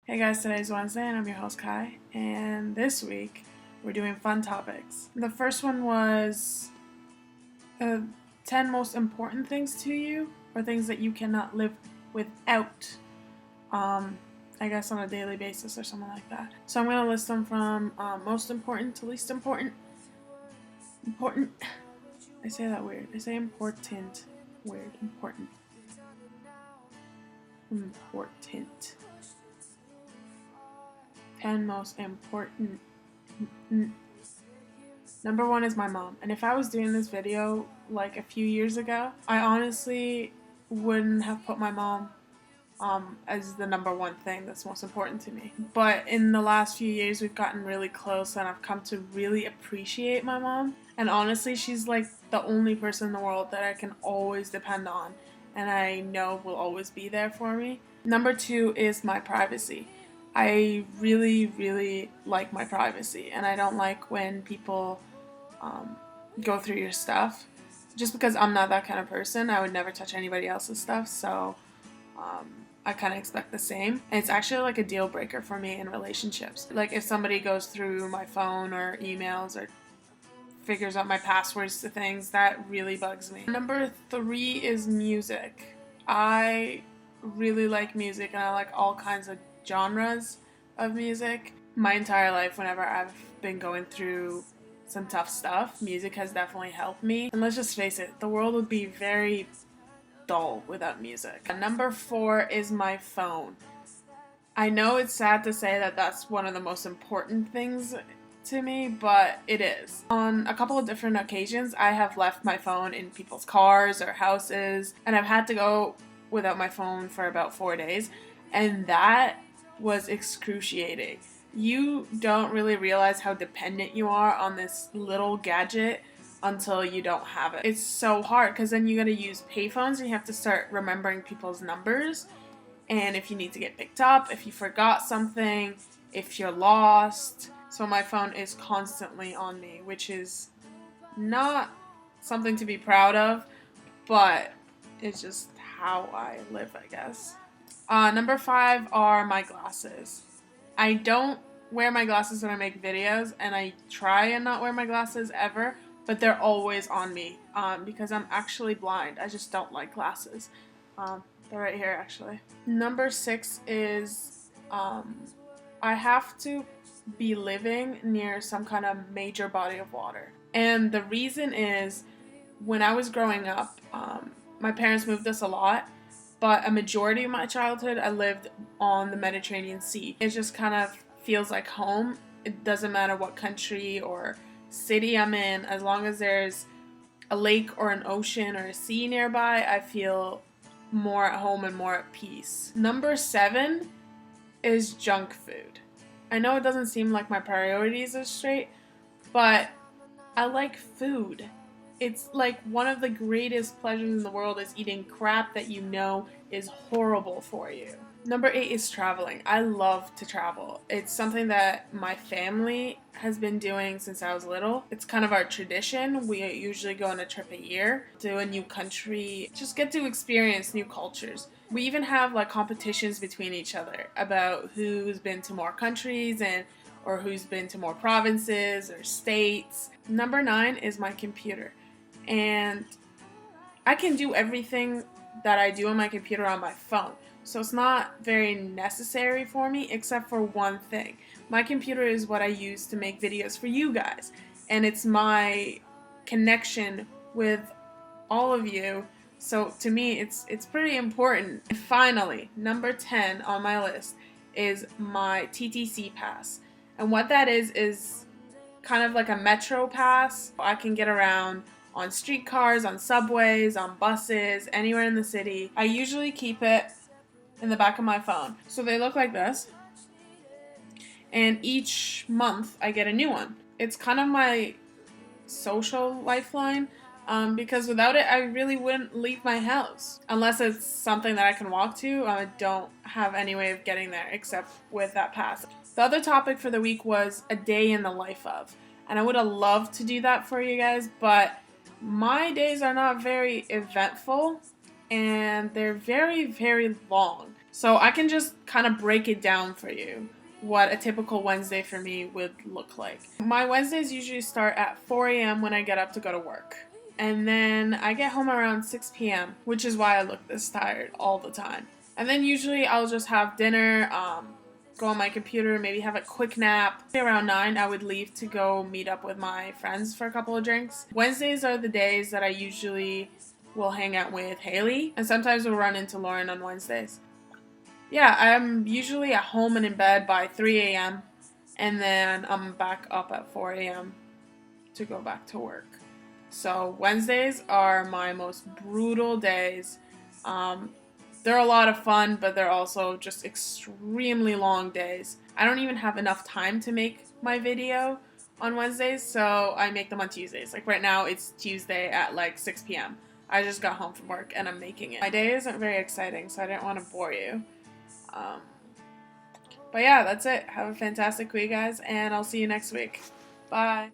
Hey guys, today's Wednesday and I'm your host Kai, and this week we're doing fun topics. The first one was 10 most important things to you, or things that you cannot live without, I guess on a daily basis or something like that. So I'm going to list them from most important to least important. Important, I say that weird, I say important, weird, important. 10 most important. Number one is my mom. And if I was doing this video like a few years ago, I honestly wouldn't have put my mom as the number one thing that's most important to me. But in the last few years, we've gotten really close and I've come to really appreciate my mom. And honestly, she's like the only person in the world that I can always depend on and I know will always be there for me. Number two is my privacy. I really like my privacy, and I don't like when people go through your stuff. Just because I'm not that kind of person, I would never touch anybody else's stuff, so I kind of expect the same. And it's actually like a deal breaker for me in relationships. Like if somebody goes through my phone or emails or figures out my passwords to things, that really bugs me. Number three is music. I really like music, and I like all kinds of genres of music. My entire life, whenever I've been going through some tough stuff, music has definitely helped me. And let's just face it, the world would be very dull without music. And number four is my phone. I know it's sad to say that that's one of the most important things to me, but it is. On a couple of different occasions, I have left my phone in people's cars or houses, and I've had to go without my phone for about 4 days, and that was excruciating. You don't really realize how dependent you are on this little gadget until you don't have it. It's so hard because then you gotta use payphones and you have to start remembering people's numbers, and if you need to get picked up, if you forgot something, if you're lost. So my phone is constantly on me, which is not something to be proud of, but it's just how I live, I guess. Number five are my glasses. I don't wear my glasses when I make videos, and I try and not wear my glasses ever, but they're always on me because I'm actually blind. I just don't like glasses. They're right here, actually. Number six is I have to be living near some kind of major body of water. And the reason is, when I was growing up, my parents moved us a lot, but a majority of my childhood I lived on the Mediterranean Sea. It just kind of feels like home. It doesn't matter what country or city I'm in, as long as there's a lake or an ocean or a sea nearby, I feel more at home and more at peace. Number seven is junk food. I know it doesn't seem like my priorities are straight, but I like food. It's like one of the greatest pleasures in the world is eating crap that you know is horrible for you. Number eight is traveling. I love to travel. It's something that my family has been doing since I was little. It's kind of our tradition. We usually go on a trip a year to a new country, just get to experience new cultures. We even have like competitions between each other about who's been to more countries or who's been to more provinces or states. Number nine is my computer. And I can do everything that I do on my computer on my phone. So it's not very necessary for me except for one thing. My computer is what I use to make videos for you guys. And it's my connection with all of you. So to me, it's pretty important. And finally, number 10 on my list is my TTC pass. And what that is kind of like a metro pass. I can get around on streetcars, on subways, on buses, anywhere in the city. I usually keep it in the back of my phone. So they look like this. And each month I get a new one. It's kind of my social lifeline because without it I really wouldn't leave my house. Unless it's something that I can walk to, I don't have any way of getting there except with that pass. The other topic for the week was a day in the life of. And I would have loved to do that for you guys, but my days are not very eventful and they're very long. So I can just kind of break it down for you what a typical Wednesday for me would look like. My Wednesdays usually start at 4 a.m. when I get up to go to work. And then I get home around 6 p.m., which is why I look this tired all the time. And then usually I'll just have dinner, go on my computer, maybe have a quick nap. Around 9, I would leave to go meet up with my friends for a couple of drinks. Wednesdays are the days that I usually will hang out with Haley, and sometimes we'll run into Lauren on Wednesdays. Yeah, I'm usually at home and in bed by 3 a.m. and then I'm back up at 4 a.m. to go back to work. So Wednesdays are my most brutal days. They're a lot of fun, but they're also just extremely long days. I don't even have enough time to make my video on Wednesdays, so I make them on Tuesdays. Like right now, it's Tuesday at like 6 p.m. I just got home from work and I'm making it. My day isn't very exciting, so I didn't want to bore you. But yeah, that's it. Have a fantastic week, guys, and I'll see you next week. Bye.